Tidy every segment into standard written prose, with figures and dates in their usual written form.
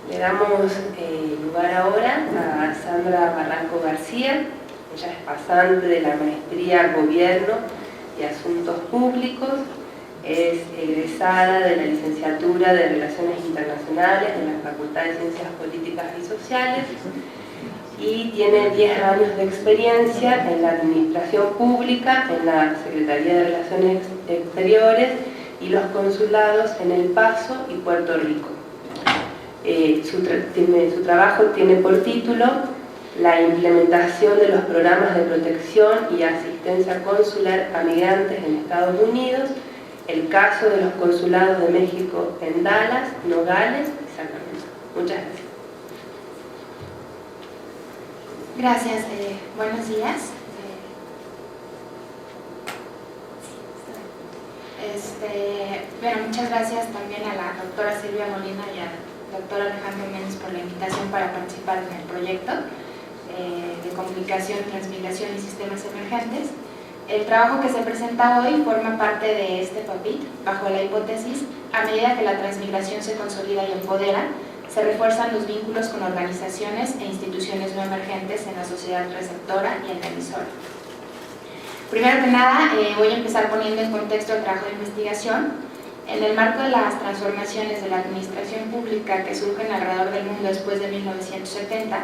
Le damos lugar ahora a Sandra Barranco García. Ella es pasante de la Maestría Gobierno y Asuntos Públicos, es egresada de la Licenciatura de Relaciones Internacionales de la Facultad de Ciencias Políticas y Sociales y tiene 10 años de experiencia en la administración pública, en la Secretaría de Relaciones Exteriores y los consulados en El Paso y Puerto Rico. Su trabajo tiene por título la implementación de los programas de protección y asistencia consular a migrantes en Estados Unidos, el caso de los consulados de México en Dallas, Nogales y Sacramento. Muchas gracias. Gracias, buenos días. Bueno, muchas gracias también a la doctora Silvia Molina y al doctor Alejandro Méndez por la invitación para participar en el proyecto de comunicación, transmigración y sistemas emergentes. El trabajo que se presenta hoy forma parte de este PAPIT, bajo la hipótesis: a medida que la transmigración se consolida y empodera, se refuerzan los vínculos con organizaciones e instituciones no emergentes en la sociedad receptora y en la emisora. Primero que nada, voy a empezar poniendo en contexto el trabajo de investigación. En el marco de las transformaciones de la administración pública que surgen alrededor del mundo después de 1970,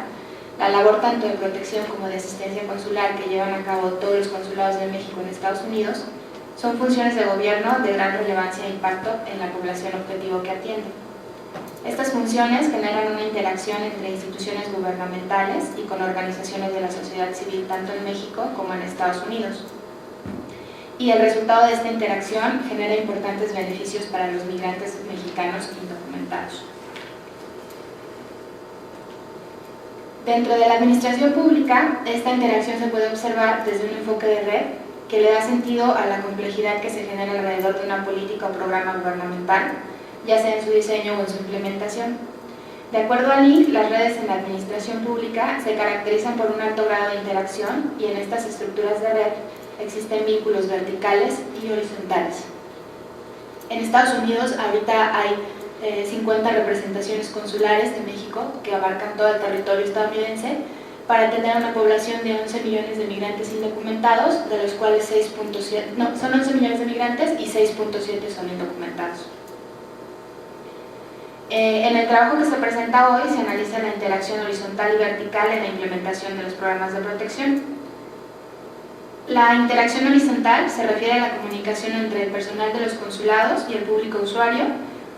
la labor tanto de protección como de asistencia consular que llevan a cabo todos los consulados de México en Estados Unidos son funciones de gobierno de gran relevancia e impacto en la población objetivo que atienden. Estas funciones generan una interacción entre instituciones gubernamentales y con organizaciones de la sociedad civil tanto en México como en Estados Unidos. Y el resultado de esta interacción genera importantes beneficios para los migrantes mexicanos indocumentados. Dentro de la administración pública, esta interacción se puede observar desde un enfoque de red que le da sentido a la complejidad que se genera alrededor de una política o programa gubernamental, ya sea en su diseño o en su implementación. De acuerdo al LIC, las redes en la administración pública se caracterizan por un alto grado de interacción y en estas estructuras de red existen vínculos verticales y horizontales. En Estados Unidos ahorita hay 50 representaciones consulares de México que abarcan todo el territorio estadounidense para atender a una población de 11 millones de migrantes indocumentados, de los cuales son 11 millones de migrantes y 6.7 son indocumentados. En el trabajo que se presenta hoy se analiza la interacción horizontal y vertical en la implementación de los programas de protección. La interacción horizontal se refiere a la comunicación entre el personal de los consulados y el público usuario,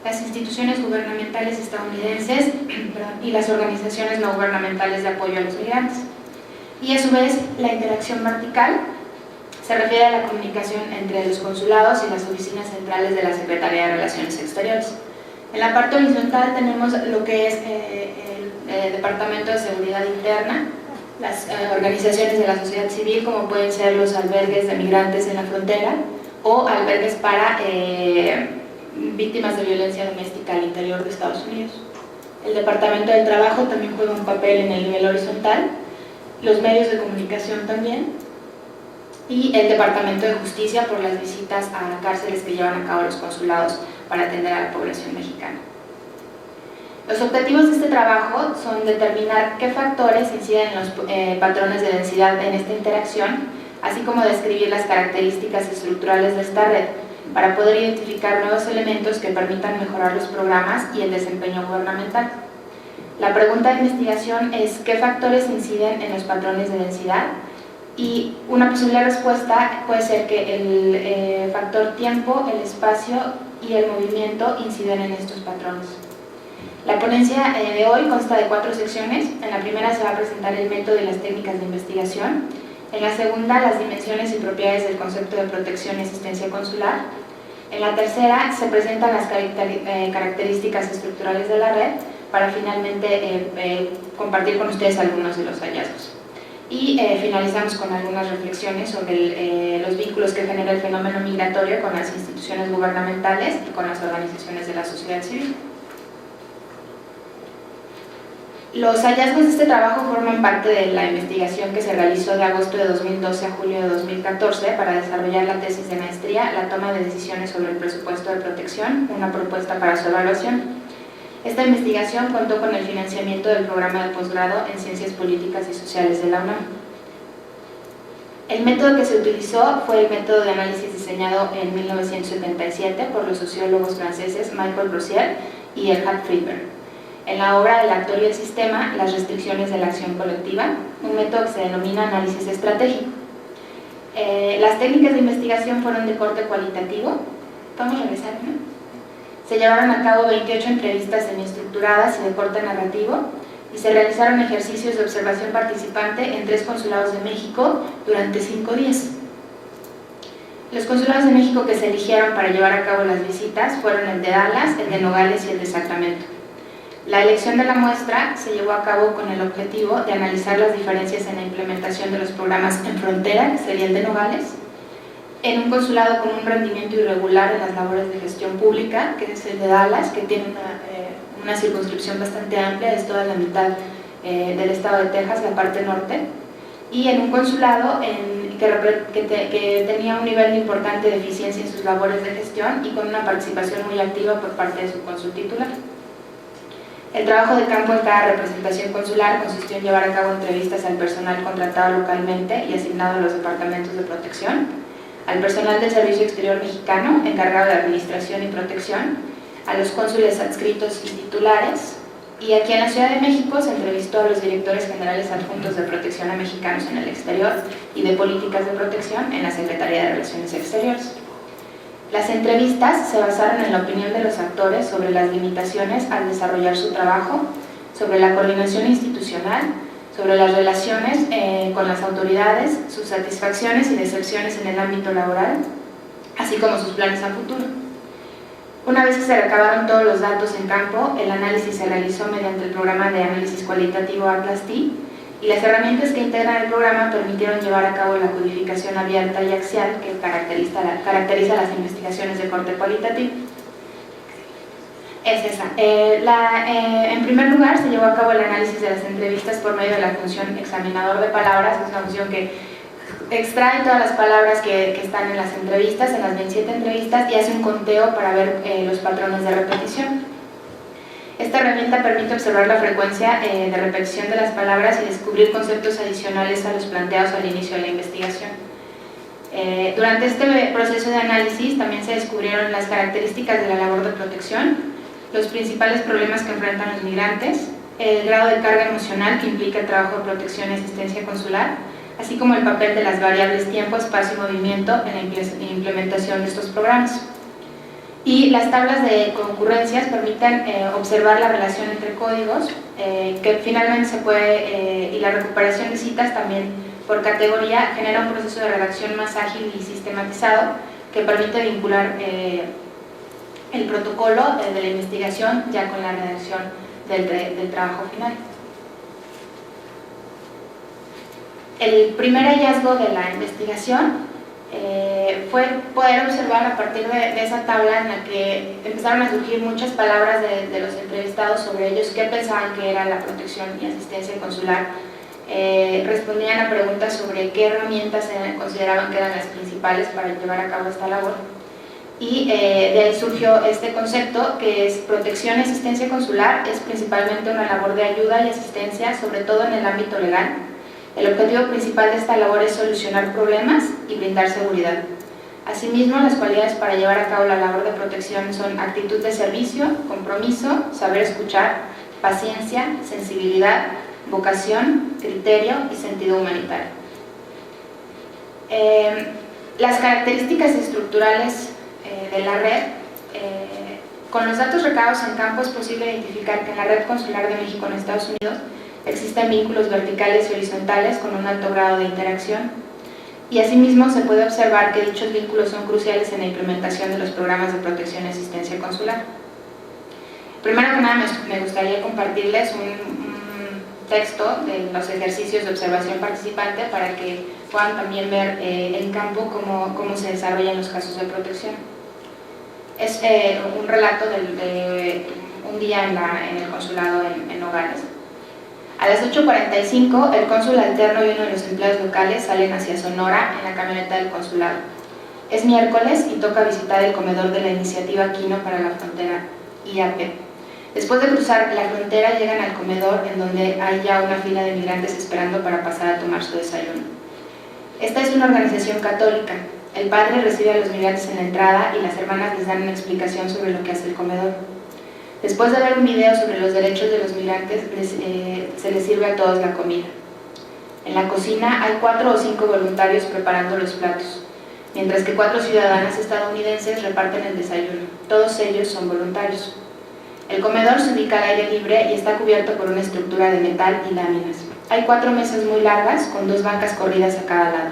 las instituciones gubernamentales estadounidenses y las organizaciones no gubernamentales de apoyo a los migrantes. Y a su vez, la interacción vertical se refiere a la comunicación entre los consulados y las oficinas centrales de la Secretaría de Relaciones Exteriores. En la parte horizontal tenemos lo que es el Departamento de Seguridad Interna, las organizaciones de la sociedad civil, como pueden ser los albergues de migrantes en la frontera o albergues para víctimas de violencia doméstica al interior de Estados Unidos. El Departamento del Trabajo también juega un papel en el nivel horizontal, los medios de comunicación también, y el Departamento de Justicia por las visitas a cárceles que llevan a cabo los consulados para atender a la población mexicana. Los objetivos de este trabajo son determinar qué factores inciden en los patrones de densidad en esta interacción, así como describir las características estructurales de esta red para poder identificar nuevos elementos que permitan mejorar los programas y el desempeño gubernamental. La pregunta de investigación es ¿qué factores inciden en los patrones de densidad? Y una posible respuesta puede ser que el factor tiempo, el espacio y el movimiento inciden en estos patrones. La ponencia de hoy consta de 4 secciones. En la primera se va a presentar el método y las técnicas de investigación. En la segunda, las dimensiones y propiedades del concepto de protección y asistencia consular. En la tercera, se presentan las características estructurales de la red para finalmente compartir con ustedes algunos de los hallazgos. Y finalizamos con algunas reflexiones sobre los vínculos que genera el fenómeno migratorio con las instituciones gubernamentales y con las organizaciones de la sociedad civil. Los hallazgos de este trabajo forman parte de la investigación que se realizó de agosto de 2012 a julio de 2014 para desarrollar la tesis de maestría, la toma de decisiones sobre el presupuesto de protección, una propuesta para su evaluación. Esta investigación contó con el financiamiento del programa de posgrado en Ciencias Políticas y Sociales de la UNAM. El método que se utilizó fue el método de análisis diseñado en 1977 por los sociólogos franceses Michael Brossier y Erhard Friedberg, en la obra El actor y el sistema, las restricciones de la acción colectiva, un método que se denomina análisis estratégico. Las técnicas de investigación fueron de corte cualitativo. Vamos a regresar, ¿no? Se llevaron a cabo 28 entrevistas semiestructuradas y de corte narrativo, y se realizaron ejercicios de observación participante en 3 consulados de México durante 5 días. Los consulados de México que se eligieron para llevar a cabo las visitas fueron el de Dallas, el de Nogales y el de Sacramento. La elección de la muestra se llevó a cabo con el objetivo de analizar las diferencias en la implementación de los programas en frontera, que sería el de Nogales, en un consulado con un rendimiento irregular en las labores de gestión pública, que es el de Dallas, que tiene una circunscripción bastante amplia, es toda la mitad del estado de Texas, la parte norte, y en un consulado que tenía un nivel importante de eficiencia en sus labores de gestión y con una participación muy activa por parte de su cónsul titular. El trabajo de campo en cada representación consular consistió en llevar a cabo entrevistas al personal contratado localmente y asignado a los departamentos de protección, al personal del Servicio Exterior Mexicano, encargado de administración y protección, a los cónsules adscritos y titulares, y aquí en la Ciudad de México se entrevistó a los directores generales adjuntos de protección a mexicanos en el exterior y de políticas de protección en la Secretaría de Relaciones Exteriores. Las entrevistas se basaron en la opinión de los actores sobre las limitaciones al desarrollar su trabajo, sobre la coordinación institucional, sobre las relaciones con las autoridades, sus satisfacciones y decepciones en el ámbito laboral, así como sus planes a futuro. Una vez que se recabaron todos los datos en campo, el análisis se realizó mediante el programa de análisis cualitativo Atlas-T, y las herramientas que integran el programa permitieron llevar a cabo la codificación abierta y axial que caracteriza las investigaciones de corte cualitativo. Es esa. En primer lugar, se llevó a cabo el análisis de las entrevistas por medio de la función examinador de palabras, que es una función que extrae todas las palabras que están en las entrevistas, en las 27 entrevistas, y hace un conteo para ver los patrones de repetición. Esta herramienta permite observar la frecuencia de repetición de las palabras y descubrir conceptos adicionales a los planteados al inicio de la investigación. Durante este proceso de análisis también se descubrieron las características de la labor de protección, los principales problemas que enfrentan los migrantes, el grado de carga emocional que implica el trabajo de protección y asistencia consular, así como el papel de las variables tiempo, espacio y movimiento en la implementación de estos programas. Y las tablas de concurrencias permiten observar la relación entre códigos, que finalmente se puede, y la recuperación de citas también por categoría genera un proceso de redacción más ágil y sistematizado que permite vincular el protocolo de la investigación ya con la redacción del trabajo final. El primer hallazgo de la investigación fue poder observar a partir de esa tabla en la que empezaron a surgir muchas palabras de los entrevistados sobre ellos, qué pensaban que era la protección y asistencia consular. Respondían a preguntas sobre qué herramientas consideraban que eran las principales para llevar a cabo esta labor. Y de ahí surgió este concepto que es protección y asistencia consular, es principalmente una labor de ayuda y asistencia, sobre todo en el ámbito legal. El objetivo principal de esta labor es solucionar problemas y brindar seguridad. Asimismo, las cualidades para llevar a cabo la labor de protección son actitud de servicio, compromiso, saber escuchar, paciencia, sensibilidad, vocación, criterio y sentido humanitario. Las características estructurales de la red, con los datos recabados en campo es posible identificar que en la red consular de México en Estados Unidos existen vínculos verticales y horizontales con un alto grado de interacción, y asimismo se puede observar que dichos vínculos son cruciales en la implementación de los programas de protección y asistencia consular. Primero que nada me gustaría compartirles un texto de los ejercicios de observación participante para que puedan también ver en campo cómo se desarrollan los casos de protección. Es un relato de un día en el consulado en Nogales. A las 8:45, el cónsul alterno y uno de los empleados locales salen hacia Sonora en la camioneta del consulado. Es miércoles y toca visitar el comedor de la Iniciativa Quino para la Frontera, IAP. Después de cruzar la frontera llegan al comedor, en donde hay ya una fila de migrantes esperando para pasar a tomar su desayuno. Esta es una organización católica. El padre recibe a los migrantes en la entrada y las hermanas les dan una explicación sobre lo que hace el comedor. Después de ver un video sobre los derechos de los migrantes, se les sirve a todos la comida. En la cocina hay 4 o 5 voluntarios preparando los platos, mientras que 4 ciudadanas estadounidenses reparten el desayuno. Todos ellos son voluntarios. El comedor se ubica al aire libre y está cubierto por una estructura de metal y láminas. Hay 4 mesas muy largas con 2 bancas corridas a cada lado.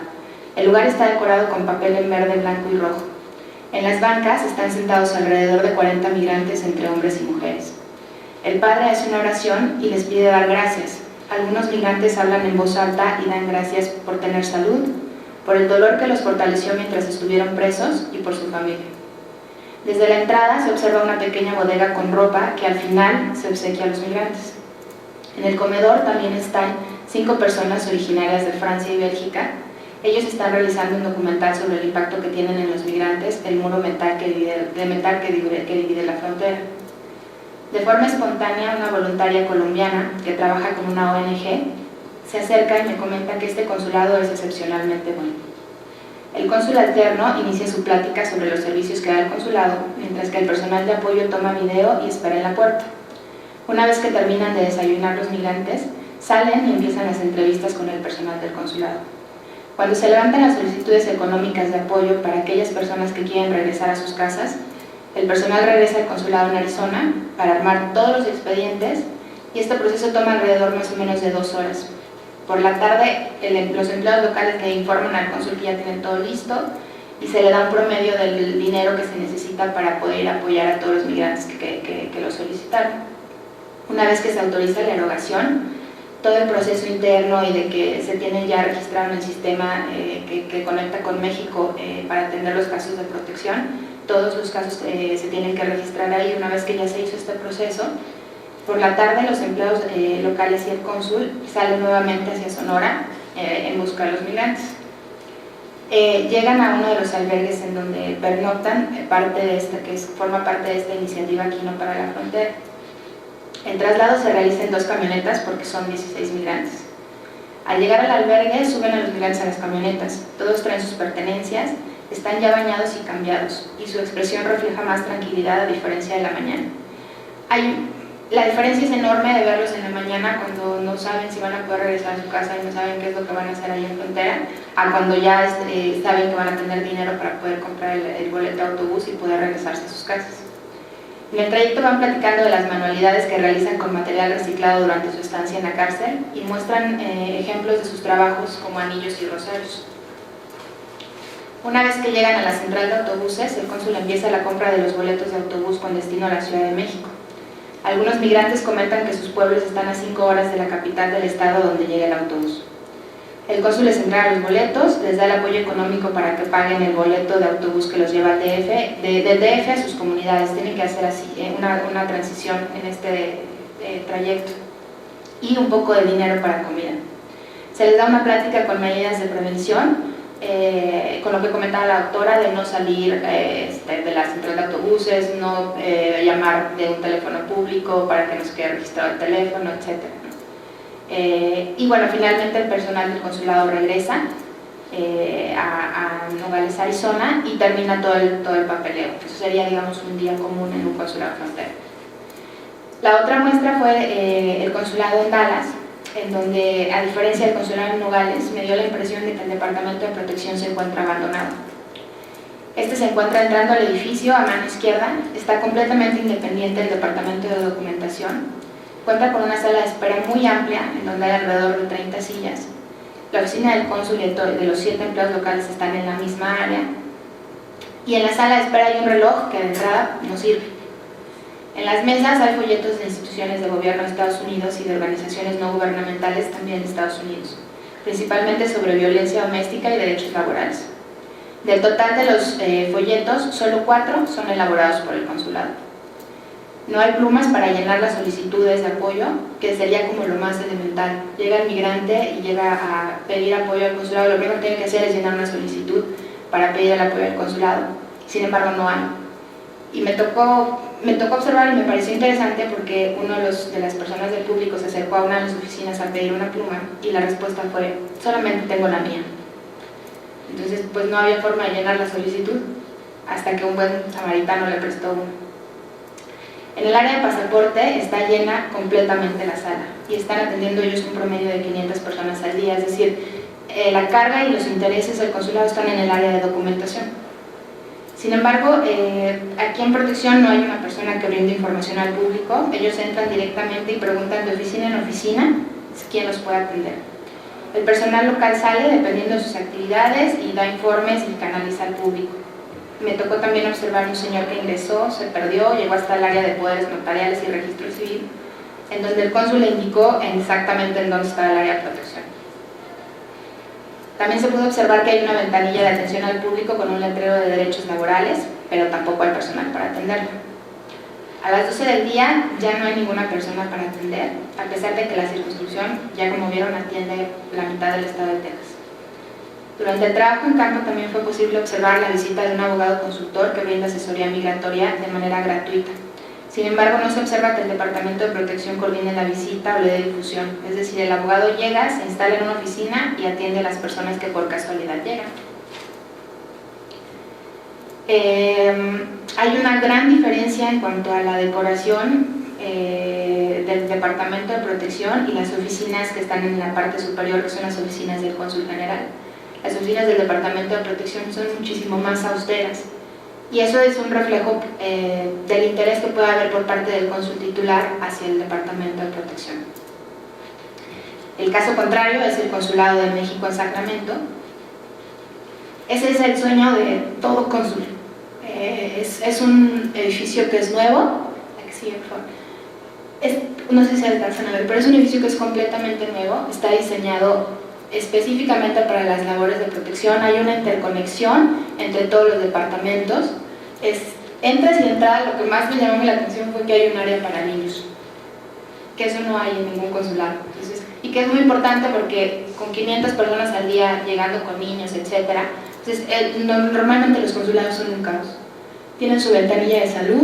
El lugar está decorado con papel en verde, blanco y rojo. En las bancas están sentados alrededor de 40 migrantes entre hombres y mujeres. El padre hace una oración y les pide dar gracias. Algunos migrantes hablan en voz alta y dan gracias por tener salud, por el dolor que los fortaleció mientras estuvieron presos y por su familia. Desde la entrada se observa una pequeña bodega con ropa que al final se obsequia a los migrantes. En el comedor también están 5 personas originarias de Francia y Bélgica. Ellos están realizando un documental sobre el impacto que tienen en los migrantes el muro de metal que divide la frontera. De forma espontánea, una voluntaria colombiana que trabaja con una ONG se acerca y me comenta que este consulado es excepcionalmente bueno. El cónsul alterno inicia su plática sobre los servicios que da el consulado, mientras que el personal de apoyo toma video y espera en la puerta. Una vez que terminan de desayunar los migrantes, salen y empiezan las entrevistas con el personal del consulado. Cuando se levantan las solicitudes económicas de apoyo para aquellas personas que quieren regresar a sus casas, el personal regresa al consulado en Arizona para armar todos los expedientes y este proceso toma alrededor más o menos de 2 horas. Por la tarde, los empleados locales le informan al cónsul que ya tienen todo listo y se le da un promedio del dinero que se necesita para poder apoyar a todos los migrantes que lo solicitaron. Una vez que se autoriza la erogación, todo el proceso interno y de que se tiene ya registrado en el sistema que conecta con México para atender los casos de protección, todos los casos se tienen que registrar ahí. Una vez que ya se hizo este proceso, por la tarde los empleados locales y el cónsul salen nuevamente hacia Sonora en busca de los migrantes. Llegan a uno de los albergues en donde pernoctan, forma parte de esta iniciativa Aquí No Para la Frontera. El traslado se realiza en 2 camionetas porque son 16 migrantes. Al llegar al albergue suben a los migrantes a las camionetas, todos traen sus pertenencias, están ya bañados y cambiados y su expresión refleja más tranquilidad a diferencia de la mañana. La diferencia es enorme de verlos en la mañana cuando no saben si van a poder regresar a su casa y no saben qué es lo que van a hacer ahí en frontera, a cuando ya saben que van a tener dinero para poder comprar el boleto de autobús y poder regresarse a sus casas. En el trayecto van platicando de las manualidades que realizan con material reciclado durante su estancia en la cárcel y muestran ejemplos de sus trabajos como anillos y rosarios. Una vez que llegan a la central de autobuses, el cónsul empieza la compra de los boletos de autobús con destino a la Ciudad de México. Algunos migrantes comentan que sus pueblos están a 5 horas de la capital del estado donde llega el autobús. El cónsul les entrega los boletos, les da el apoyo económico para que paguen el boleto de autobús que los lleva al DF, del DF a sus comunidades. Tienen que hacer así una transición en este trayecto y un poco de dinero para comida. Se les da una plática con medidas de prevención, con lo que comentaba la doctora de no salir de la central de autobuses, no llamar de un teléfono público para que no se quede registrado el teléfono, etc. Y bueno, finalmente el personal del consulado regresa a Nogales, Arizona y termina todo el papeleo. Eso sería, digamos, un día común en un consulado frontera. La otra muestra fue el consulado en Dallas, en donde, a diferencia del consulado en Nogales, me dio la impresión de que el Departamento de Protección se encuentra abandonado. Este se encuentra entrando al edificio a mano izquierda, está completamente independiente del Departamento de Documentación, cuenta con una sala de espera muy amplia, en donde hay alrededor de 30 sillas. La oficina del cónsul y de los 7 empleados locales están en la misma área, y en la sala de espera hay un reloj que de entrada no sirve. En las mesas hay folletos de instituciones de gobierno de Estados Unidos y de organizaciones no gubernamentales también de Estados Unidos, principalmente sobre violencia doméstica y derechos laborales. Del total de los folletos, solo 4 son elaborados por el consulado. No hay plumas para llenar las solicitudes de apoyo, que sería como lo más elemental. Llega el migrante y llega a pedir apoyo al consulado, lo primero que tiene que hacer es llenar una solicitud para pedir el apoyo al consulado. Sin embargo, no hay. Y me tocó me tocó observar y me pareció interesante porque uno de las personas del público se acercó a una de las oficinas a pedir una pluma y la respuesta fue: solamente tengo la mía. Entonces pues no había forma de llenar la solicitud hasta que un buen samaritano le prestó uno. En el área de pasaporte está llena completamente la sala y están atendiendo ellos un promedio de 500 personas al día, es decir, la carga y los intereses del consulado están en el área de documentación. Sin embargo, aquí en protección no hay una persona que brinde información al público, ellos entran directamente y preguntan de oficina en oficina quién los puede atender. El personal local sale dependiendo de sus actividades y da informes y canaliza al público. Me tocó también observar un señor que ingresó, se perdió, llegó hasta el área de poderes notariales y registro civil, en donde el cónsul le indicó exactamente en dónde estaba el área de protección. También se pudo observar que hay una ventanilla de atención al público con un letrero de derechos laborales, pero tampoco hay personal para atenderlo. A las 12 del día ya no hay ninguna persona para atender, a pesar de que la circunscripción, ya como vieron, atiende la mitad del estado de Texas. Durante el trabajo en campo también fue posible observar la visita de un abogado consultor que brinda asesoría migratoria de manera gratuita. Sin embargo, no se observa que el Departamento de Protección coordine la visita o le dé difusión, es decir, el abogado llega, se instala en una oficina y atiende a las personas que por casualidad llegan. Hay una gran diferencia en cuanto a la decoración del Departamento de Protección y las oficinas que están en la parte superior, que son las oficinas del Cónsul General. Las oficinas del Departamento de Protección son muchísimo más austeras y eso es un reflejo del interés que puede haber por parte del cónsul titular hacia el Departamento de Protección. El caso contrario es el Consulado de México en Sacramento. Ese es el sueño de todo cónsul. Es un edificio que es nuevo, no sé si se alcanzan a ver, pero es un edificio que es completamente nuevo, está diseñado específicamente para las labores de protección. Hay una interconexión entre todos los departamentos. Entras y de entrada lo que más me llamó la atención fue que hay un área para niños, que eso no hay en ningún consulado. Entonces, y que es muy importante porque con 500 personas al día llegando con niños, etc. Entonces, normalmente los consulados son un caos. Tienen su ventanilla de salud,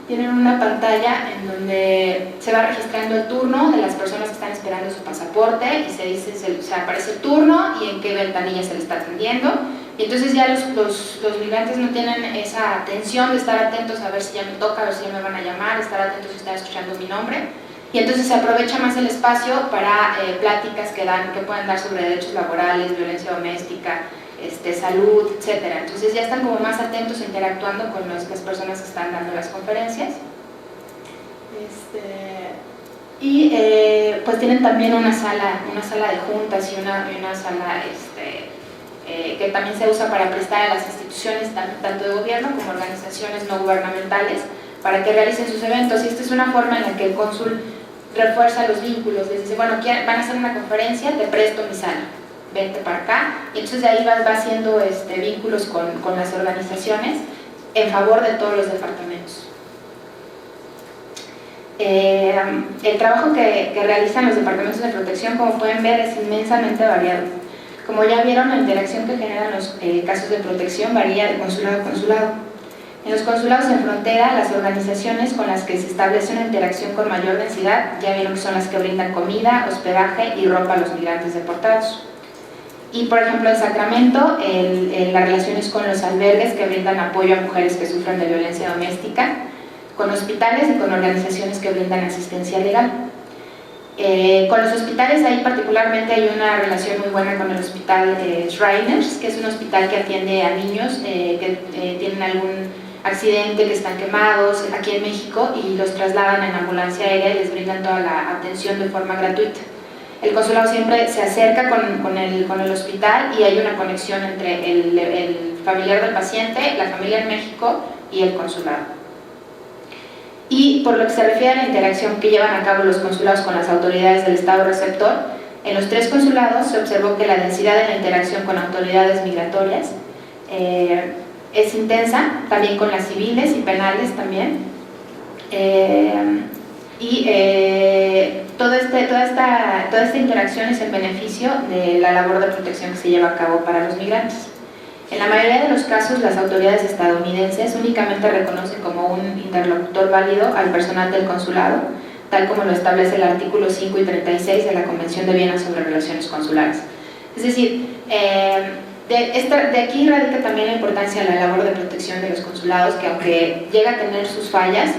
tienen una pantalla en donde se va registrando el turno de las personas que están esperando su pasaporte y se dice, se aparece el turno y en qué ventanilla se le está atendiendo. Y entonces ya los migrantes no tienen esa atención de estar atentos a ver si ya me toca, a ver si ya me van a llamar, estar atentos si están escuchando mi nombre. Y entonces se aprovecha más el espacio para pláticas que pueden dar sobre derechos laborales, violencia doméstica, salud, etc. Entonces ya están como más atentos interactuando con las personas que están dando las conferencias. Pues tienen también una sala de juntas y una sala que también se usa para prestar a las instituciones tanto de gobierno como organizaciones no gubernamentales para que realicen sus eventos. Y esta es una forma en la que el cónsul refuerza los vínculos. Les dice, bueno, van a hacer una conferencia, te presto mi sala, vente para acá. Y entonces de ahí va haciendo vínculos con las organizaciones en favor de todos los departamentos. El trabajo que realizan los departamentos de protección, como pueden ver, es inmensamente variado. Como ya vieron, la interacción que generan los casos de protección varía de consulado a consulado. En los consulados en frontera, las organizaciones con las que se establece una interacción con mayor densidad, ya vieron que son las que brindan comida, hospedaje y ropa a los migrantes deportados. Y por ejemplo en Sacramento, las relaciones con los albergues que brindan apoyo a mujeres que sufren de violencia doméstica, con hospitales y con organizaciones que brindan asistencia legal. Con los hospitales, ahí particularmente hay una relación muy buena con el hospital Shriners, que es un hospital que atiende a niños que tienen algún accidente, que están quemados aquí en México y los trasladan en ambulancia aérea y les brindan toda la atención de forma gratuita. El consulado siempre se acerca con el hospital y hay una conexión entre el familiar del paciente, la familia en México y el consulado. Y por lo que se refiere a la interacción que llevan a cabo los consulados con las autoridades del estado receptor, en los 3 consulados se observó que la densidad de la interacción con autoridades migratorias es intensa, también con las civiles y penales también. Toda esta interacción es en beneficio de la labor de protección que se lleva a cabo para los migrantes. En la mayoría de los casos, las autoridades estadounidenses únicamente reconocen como un interlocutor válido al personal del consulado, tal como lo establece el artículo 5 y 36 de la Convención de Viena sobre Relaciones Consulares. Es decir, de aquí radica también la importancia de la labor de protección de los consulados, que aunque llega a tener sus fallas,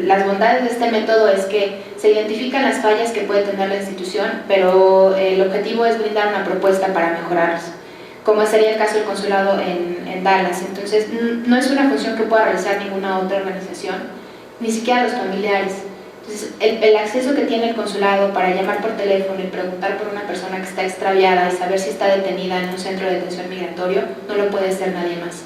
las bondades de este método es que se identifican las fallas que puede tener la institución, pero el objetivo es brindar una propuesta para mejorarlas, como sería el caso del consulado en Dallas. Entonces, no es una función que pueda realizar ninguna otra organización, ni siquiera los familiares. Entonces, el acceso que tiene el consulado para llamar por teléfono y preguntar por una persona que está extraviada y saber si está detenida en un centro de detención migratorio, no lo puede hacer nadie más.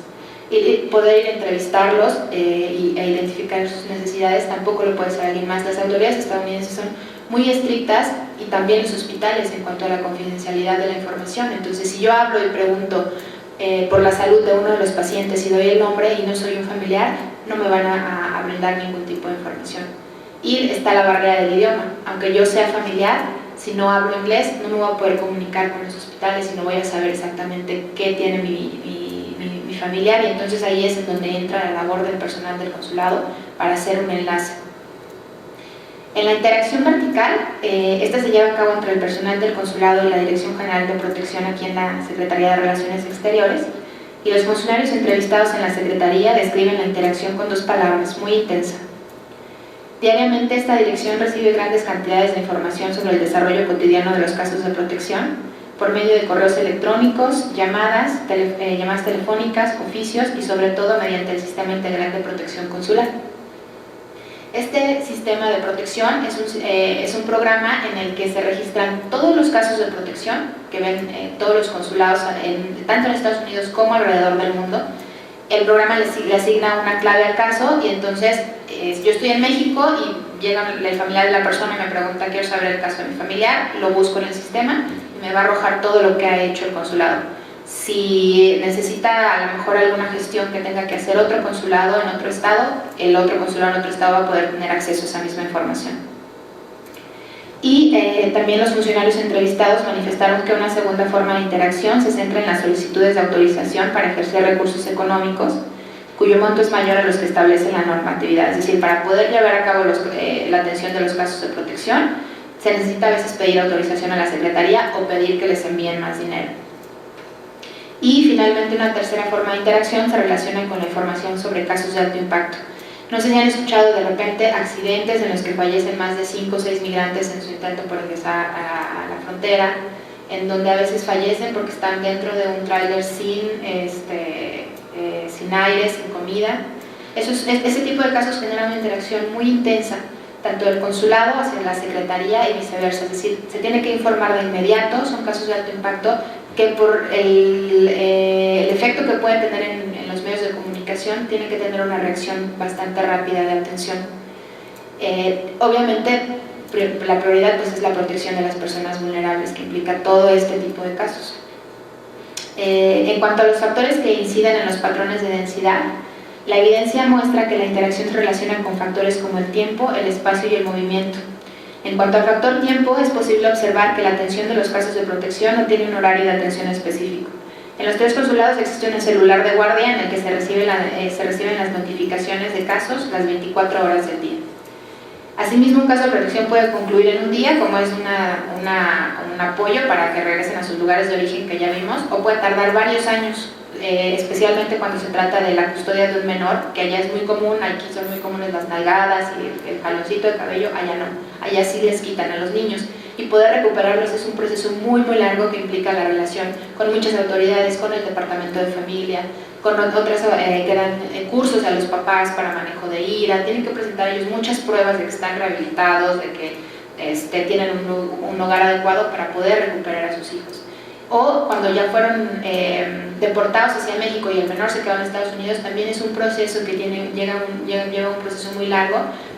Y poder ir a entrevistarlos e identificar sus necesidades tampoco lo puede hacer alguien más. Las autoridades estadounidenses son muy estrictas, y también los hospitales, en cuanto a la confidencialidad de la información. Entonces, si yo hablo y pregunto por la salud de uno de los pacientes y doy el nombre y no soy un familiar, no me van a brindar ningún tipo de información. Y está la barrera del idioma. Aunque yo sea familiar, si no hablo inglés, no me voy a poder comunicar con los hospitales y no voy a saber exactamente qué tiene mi familiar, y entonces ahí es en donde entra la labor del personal del consulado para hacer un enlace. En la interacción vertical, esta se lleva a cabo entre el personal del consulado y la Dirección General de Protección aquí en la Secretaría de Relaciones Exteriores, y los funcionarios entrevistados en la Secretaría describen la interacción con 2 palabras: muy intensa. Diariamente esta dirección recibe grandes cantidades de información sobre el desarrollo cotidiano de los casos de protección por medio de correos electrónicos, llamadas telefónicas, oficios y sobre todo mediante el Sistema Integral de Protección Consular. Este sistema de protección es un programa en el que se registran todos los casos de protección que ven todos los consulados, tanto en Estados Unidos como alrededor del mundo. El programa le asigna una clave al caso, y entonces yo estoy en México y llega el familiar de la persona y me pregunta: quiero saber el caso de mi familiar, lo busco en el sistema y me va a arrojar todo lo que ha hecho el consulado. Si necesita a lo mejor alguna gestión que tenga que hacer otro consulado en otro estado, el otro consulado en otro estado va a poder tener acceso a esa misma información. Y también los funcionarios entrevistados manifestaron que una segunda forma de interacción se centra en las solicitudes de autorización para ejercer recursos económicos, cuyo monto es mayor a los que establece la normatividad. Es decir, para poder llevar a cabo la atención de los casos de protección, se necesita a veces pedir autorización a la Secretaría o pedir que les envíen más dinero. Y finalmente, una tercera forma de interacción se relaciona con la información sobre casos de alto impacto. No sé si han escuchado de repente accidentes en los que fallecen más de 5 o 6 migrantes en su intento por ingresar a la frontera, en donde a veces fallecen porque están dentro de un tráiler sin aire, sin comida. Ese tipo de casos generan una interacción muy intensa, tanto del consulado hacia la secretaría y viceversa. Es decir, se tiene que informar de inmediato, son casos de alto impacto que por el efecto que pueden tener en los medios de comunicación, tienen que tener una reacción bastante rápida de atención. Obviamente, la prioridad pues, es la protección de las personas vulnerables, que implica todo este tipo de casos. En cuanto a los factores que inciden en los patrones de densidad, la evidencia muestra que la interacción se relaciona con factores como el tiempo, el espacio y el movimiento. En cuanto al factor tiempo, es posible observar que la atención de los casos de protección no tiene un horario de atención específico. En los 3 consulados existe un celular de guardia en el que se reciben las notificaciones de casos las 24 horas del día. Asimismo, un caso de protección puede concluir en un día, como es un apoyo para que regresen a sus lugares de origen que ya vimos, o puede tardar varios años, especialmente cuando se trata de la custodia de un menor, que allá es muy común. Aquí son muy comunes las nalgadas y el jaloncito de cabello, allá no, allá sí les quitan a los niños, y poder recuperarlos es un proceso muy largo que implica la relación con muchas autoridades, con el departamento de familia, con otras que dan cursos a los papás para manejo de ira. Tienen que presentar ellos muchas pruebas de que están rehabilitados, de que tienen un hogar adecuado para poder recuperar a sus hijos. O cuando ya fueron deportados hacia México y el menor se quedó en Estados Unidos, también es un proceso que lleva un proceso muy largo,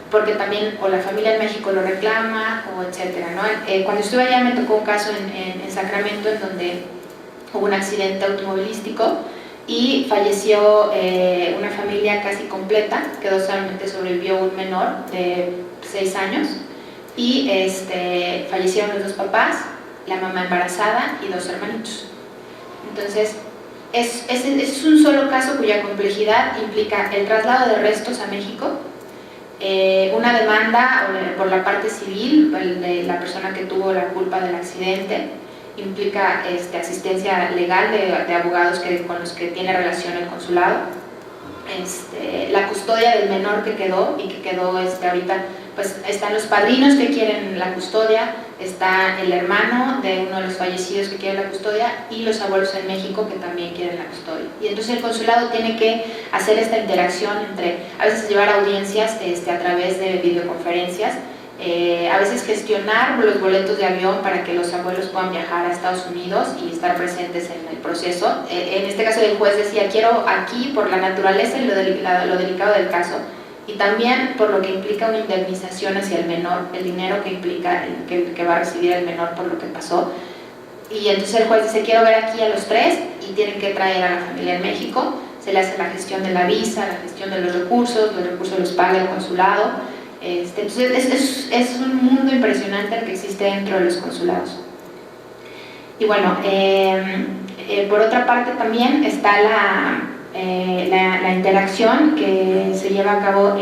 porque también o la familia en México lo reclama o etcétera, ¿no? Cuando estuve allá me tocó un caso en Sacramento, en donde hubo un accidente automovilístico y falleció una familia casi completa, que solamente sobrevivió un menor de 6 años, y fallecieron los 2 papás, la mamá embarazada y 2 hermanitos. Entonces, Es un solo caso cuya complejidad implica el traslado de restos a México, una demanda por la parte civil de la persona que tuvo la culpa del accidente, implica asistencia legal de abogados con los que tiene relación el consulado, la custodia del menor que quedó y que quedó ahorita, pues están los padrinos que quieren la custodia, está el hermano de uno de los fallecidos que quiere la custodia y los abuelos en México que también quieren la custodia. Y entonces el consulado tiene que hacer esta interacción entre, a veces llevar audiencias a través de videoconferencias, a veces gestionar los boletos de avión para que los abuelos puedan viajar a Estados Unidos y estar presentes en el proceso. En este caso el juez decía, quiero aquí por la naturaleza y lo delicado del caso, y también por lo que implica una indemnización hacia el menor, el dinero que implica que va a recibir el menor por lo que pasó. Y entonces el juez dice, quiero ver aquí a los tres, y tienen que traer a la familia en México, se le hace la gestión de la visa, la gestión de los recursos los paga el consulado. Entonces es un mundo impresionante el que existe dentro de los consulados. Y bueno, por otra parte también está la interacción que se lleva a cabo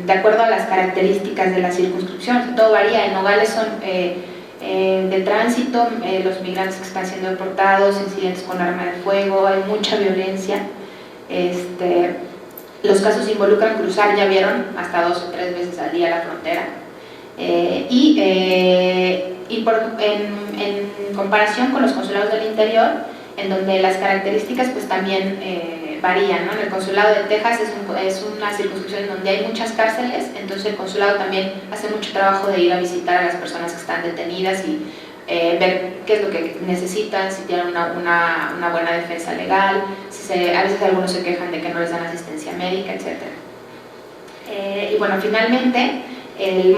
de acuerdo a las características de la circunscripción. Todo varía. En Nogales son de tránsito, los migrantes que están siendo deportados, incidentes con arma de fuego, hay mucha violencia. Los casos involucran cruzar, ya vieron, hasta 2 o 3 veces al día la frontera. En comparación con los consulados del interior, en donde las características pues también varían, ¿no? En el consulado de Texas es una circunscripción en donde hay muchas cárceles, entonces el consulado también hace mucho trabajo de ir a visitar a las personas que están detenidas y ver qué es lo que necesitan, si tienen una buena defensa legal, a veces algunos se quejan de que no les dan asistencia médica, etc. Y bueno, finalmente, este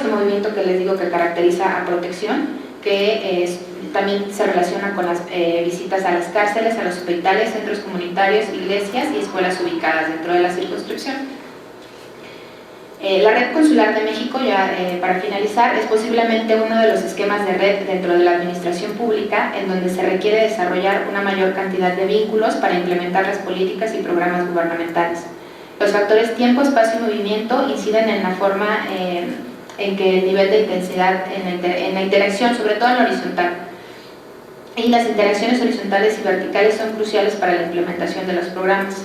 movimiento que les digo que caracteriza a Protección, que también se relaciona con las visitas a las cárceles, a los hospitales, centros comunitarios, iglesias y escuelas ubicadas dentro de la circunscripción. La red consular de México, ya para finalizar, es posiblemente uno de los esquemas de red dentro de la administración pública en donde se requiere desarrollar una mayor cantidad de vínculos para implementar las políticas y programas gubernamentales. Los factores tiempo, espacio y movimiento inciden en la forma en que el nivel de intensidad en la interacción, sobre todo en la horizontal. Y las interacciones horizontales y verticales son cruciales para la implementación de los programas.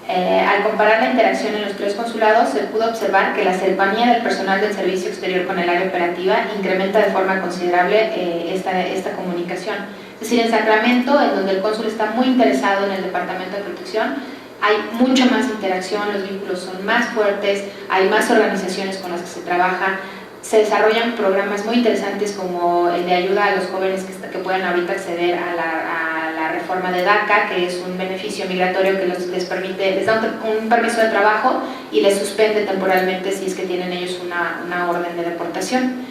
Al comparar la interacción en los 3 consulados, se pudo observar que la cercanía del personal del servicio exterior con el área operativa incrementa de forma considerable esta comunicación. Es decir, en Sacramento, en donde el cónsul está muy interesado en el Departamento de Protección, hay mucha más interacción, los vínculos son más fuertes, hay más organizaciones con las que se trabaja, se desarrollan programas muy interesantes como el de ayuda a los jóvenes que puedan ahorita acceder a la reforma de DACA, que es un beneficio migratorio que les da un permiso de trabajo y les suspende temporalmente si es que tienen ellos una orden de deportación.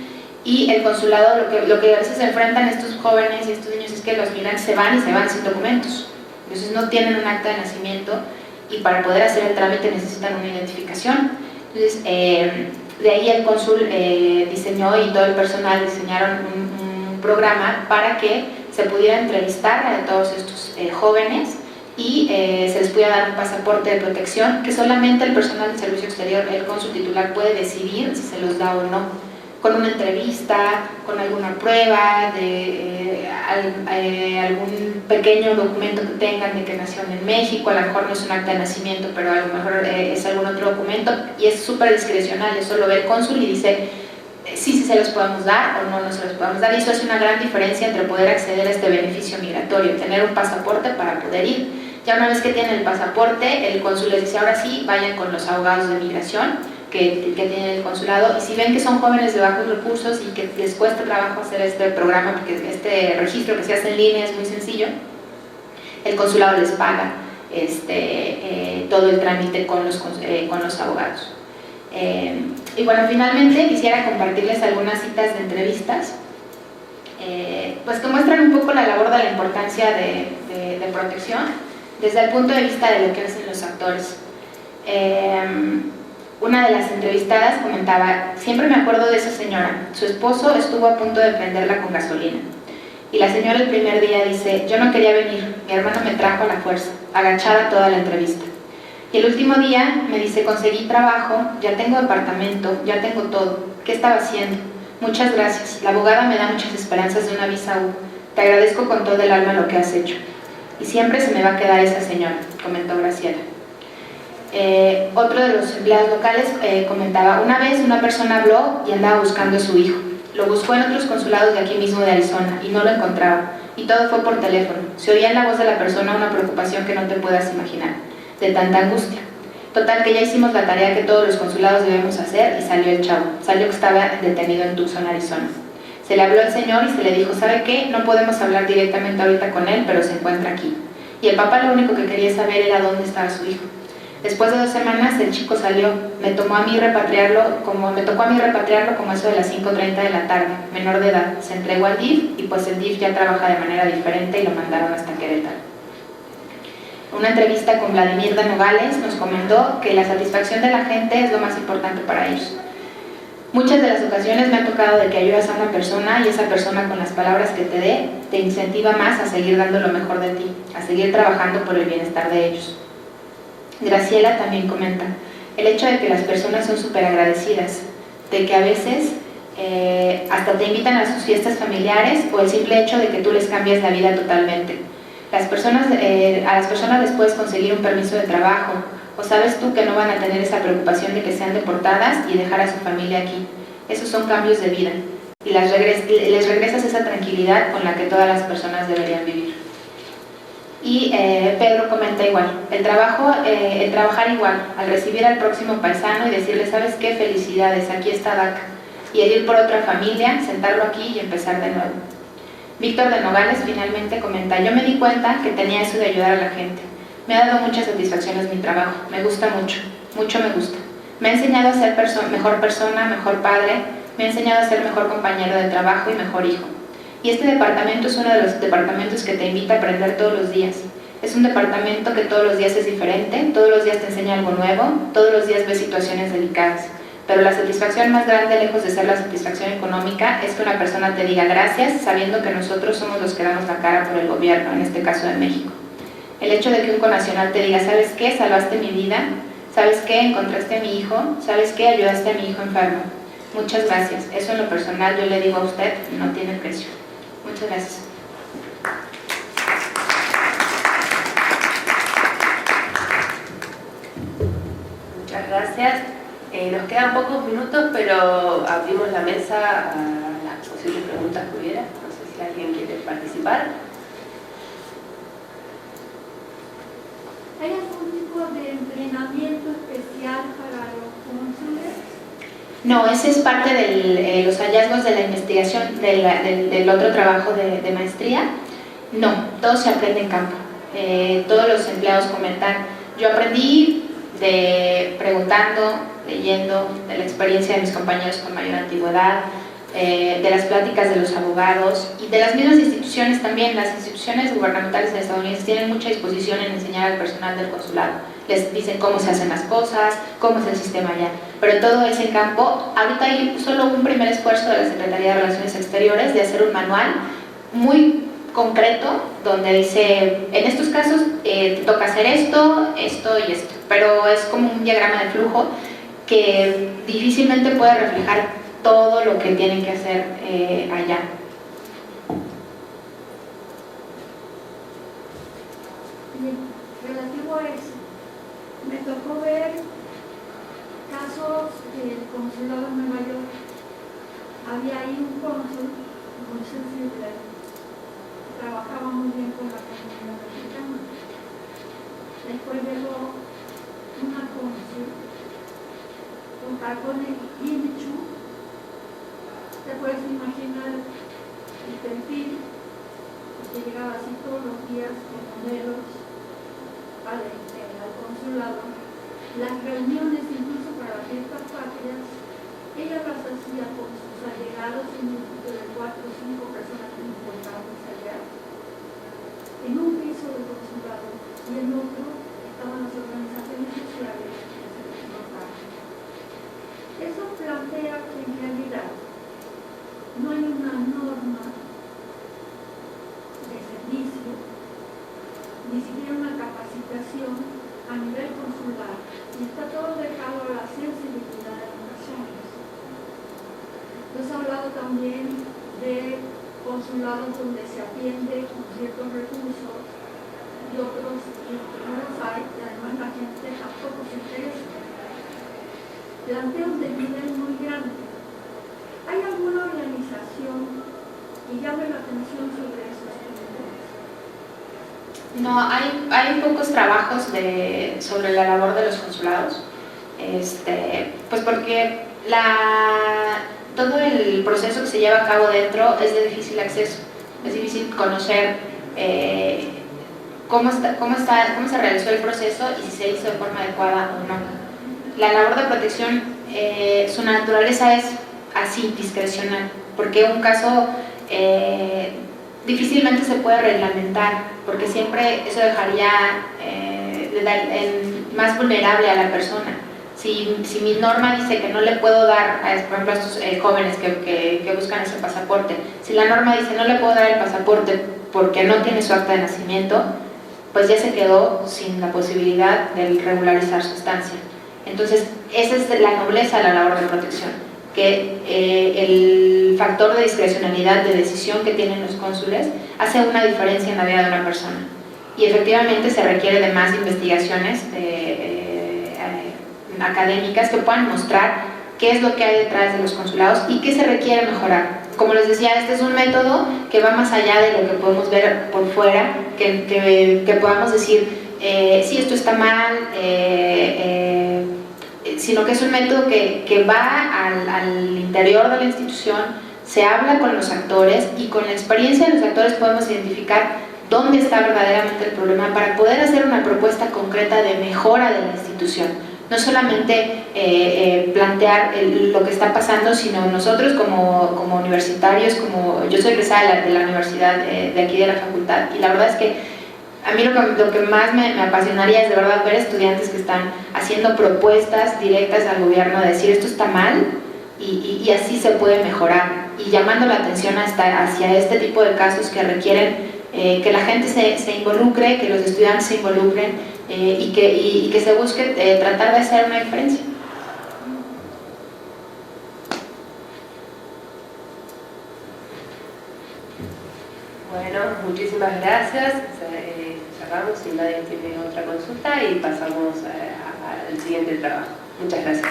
Y el consulado, lo que a veces se enfrentan estos jóvenes y estos niños es que los migrantes se van sin documentos, entonces no tienen un acta de nacimiento y para poder hacer el trámite necesitan una identificación. Entonces, de ahí el cónsul diseñó y todo el personal diseñaron un programa para que se pudiera entrevistar a todos estos jóvenes y se les pudiera dar un pasaporte de protección que solamente el personal del servicio exterior, el cónsul titular, puede decidir si se los da o no, con una entrevista, con alguna prueba, de algún pequeño documento que tengan de que nacieron en México, a lo mejor no es un acta de nacimiento, pero a lo mejor es algún otro documento, y es súper discrecional, eso lo ve el cónsul y dice sí se los podemos dar o no se los podemos dar, y eso es una gran diferencia entre poder acceder a este beneficio migratorio, tener un pasaporte para poder ir. Ya una vez que tienen el pasaporte, el cónsul les dice, ahora sí, vayan con los abogados de migración que tiene el consulado, y si ven que son jóvenes de bajos recursos y que les cuesta trabajo hacer este programa, porque este registro que se hace en línea es muy sencillo, el consulado les paga todo el trámite con los abogados. Y bueno, finalmente quisiera compartirles algunas citas de entrevistas pues que muestran un poco la labor de la importancia de protección desde el punto de vista de lo que hacen los actores. Una de las entrevistadas comentaba, siempre me acuerdo de esa señora, su esposo estuvo a punto de prenderla con gasolina. Y la señora el primer día dice: yo no quería venir, mi hermano me trajo a la fuerza, agachada toda la entrevista. Y el último día me dice: conseguí trabajo, ya tengo departamento, ya tengo todo. ¿Qué estaba haciendo? Muchas gracias, la abogada me da muchas esperanzas de una visa U. Te agradezco con todo el alma lo que has hecho. Y siempre se me va a quedar esa señora, comentó Graciela. Otro de los empleados locales comentaba: una vez una persona habló y andaba buscando a su hijo. Lo buscó en otros consulados de aquí mismo de Arizona y no lo encontraba. Y todo fue por teléfono. Se oía en la voz de la persona una preocupación que no te puedas imaginar, de tanta angustia. Total, que ya hicimos la tarea que todos los consulados debemos hacer y salió el chavo. Salió que estaba detenido en Tucson, Arizona. Se le habló al señor y se le dijo: ¿sabe qué? No podemos hablar directamente ahorita con él, pero se encuentra aquí. Y el papá lo único que quería saber era dónde estaba su hijo. Después de 2 semanas el chico salió. Me tocó a mí repatriarlo como eso de las 5:30 de la tarde, menor de edad. Se entregó al DIF y pues el DIF ya trabaja de manera diferente y lo mandaron hasta Querétaro. En una entrevista con Vladimir de Nogales nos comentó que la satisfacción de la gente es lo más importante para ellos. Muchas de las ocasiones me ha tocado de que ayudas a una persona y esa persona con las palabras que te dé te incentiva más a seguir dando lo mejor de ti, a seguir trabajando por el bienestar de ellos. Graciela también comenta el hecho de que las personas son súper agradecidas, de que a veces hasta te invitan a sus fiestas familiares o el simple hecho de que tú les cambias la vida totalmente. A las personas les puedes conseguir un permiso de trabajo, o sabes tú que no van a tener esa preocupación de que sean deportadas y dejar a su familia aquí. Esos son cambios de vida y les regresas esa tranquilidad con la que todas las personas deberían vivir. Y Pedro comenta igual, el trabajar igual, al recibir al próximo paisano y decirle: ¿sabes qué? Felicidades, aquí está DACA. Y el ir por otra familia, sentarlo aquí y empezar de nuevo. Víctor de Nogales finalmente comenta: yo me di cuenta que tenía eso de ayudar a la gente. Me ha dado muchas satisfacciones mi trabajo, me gusta mucho, mucho me gusta. Me ha enseñado a ser mejor persona, mejor padre, me ha enseñado a ser mejor compañero de trabajo y mejor hijo. Y este departamento es uno de los departamentos que te invita a aprender todos los días. Es un departamento que todos los días es diferente, todos los días te enseña algo nuevo, todos los días ves situaciones delicadas. Pero la satisfacción más grande, lejos de ser la satisfacción económica, es que una persona te diga gracias, sabiendo que nosotros somos los que damos la cara por el gobierno, en este caso de México. El hecho de que un connacional te diga: ¿sabes qué? Salvaste mi vida, ¿sabes qué? Encontraste a mi hijo, ¿sabes qué? Ayudaste a mi hijo enfermo. Muchas gracias. Eso en lo personal yo le digo a usted, no tiene precio. Muchas gracias. Muchas gracias. Nos quedan pocos minutos, pero abrimos la mesa a las posibles preguntas que hubiera. No sé si alguien quiere participar. ¿Hay algún tipo de entrenamiento especial para los cónsules? No, ese es parte de los hallazgos de la investigación del otro trabajo de maestría. No, todo se aprende en campo. Todos los empleados comentan: yo aprendí preguntando, leyendo, de la experiencia de mis compañeros con mayor antigüedad, de las pláticas de los abogados y de las mismas instituciones también. Las instituciones gubernamentales estadounidenses tienen mucha disposición en enseñar al personal del consulado. Les dicen cómo se hacen las cosas, cómo es el sistema allá, pero todo es en campo. Ahorita hay solo un primer esfuerzo de la Secretaría de Relaciones Exteriores de hacer un manual muy concreto donde dice: en estos casos te toca hacer esto, esto y esto, pero es como un diagrama de flujo que difícilmente puede reflejar todo lo que tienen que hacer allá. Bien, relativo a eso, me tocó ver casos del consulado de Nueva York. Había ahí un cónsul, Sidler, que trabajaba muy bien con la comunidad mexicana. Después llegó una cónsul con tacones bien hechos. Te puedes imaginar el perfil, que llegaba así todos los días con modelos al consulado. Las reuniones, incluso para las fiestas patrias, ella las hacía con sus allegados, en un grupo de 4 o 5 personas importantes allá, en un piso del consulado, y en otro estaban las organizaciones sociales que se les notaba. Eso plantea que en realidad no hay una norma también de consulados donde se atiende con ciertos recursos y otros que no los hay, y además la gente tampoco se interesa. Planteos de nivel muy grande. ¿Hay alguna organización que llame la atención sobre esos temas? No, hay pocos trabajos sobre la labor de los consulados, pues porque todo el proceso que se lleva a cabo dentro es de difícil acceso, es difícil conocer cómo se realizó el proceso y si se hizo de forma adecuada o no. La labor de protección, su naturaleza es así, discrecional, porque un caso difícilmente se puede reglamentar, porque siempre eso dejaría más vulnerable a la persona. Si mi norma dice que no le puedo dar, por ejemplo, a estos jóvenes que buscan ese pasaporte, si la norma dice no le puedo dar el pasaporte porque no tiene su acta de nacimiento, pues ya se quedó sin la posibilidad de regularizar su estancia. Entonces, esa es la nobleza de la labor de protección, que el factor de discrecionalidad, de decisión que tienen los cónsules, hace una diferencia en la vida de una persona. Y efectivamente se requiere de más investigaciones académicas que puedan mostrar qué es lo que hay detrás de los consulados y qué se requiere mejorar. Como les decía, este es un método que va más allá de lo que podemos ver por fuera, que podamos decir, sí, esto está mal, sino que es un método que va al interior de la institución, se habla con los actores y con la experiencia de los actores podemos identificar dónde está verdaderamente el problema para poder hacer una propuesta concreta de mejora de la institución. No solamente plantear lo que está pasando, sino nosotros como universitarios, yo soy egresada de la universidad de aquí de la facultad, y la verdad es que a mí lo que más me apasionaría es de verdad ver estudiantes que están haciendo propuestas directas al gobierno de decir esto está mal y así se puede mejorar, y llamando la atención hacia este tipo de casos que requieren que la gente se involucre, que los estudiantes se involucren y que se busque tratar de hacer una diferencia. Bueno, muchísimas gracias. Cerramos si nadie tiene otra consulta y pasamos al siguiente trabajo. Muchas gracias.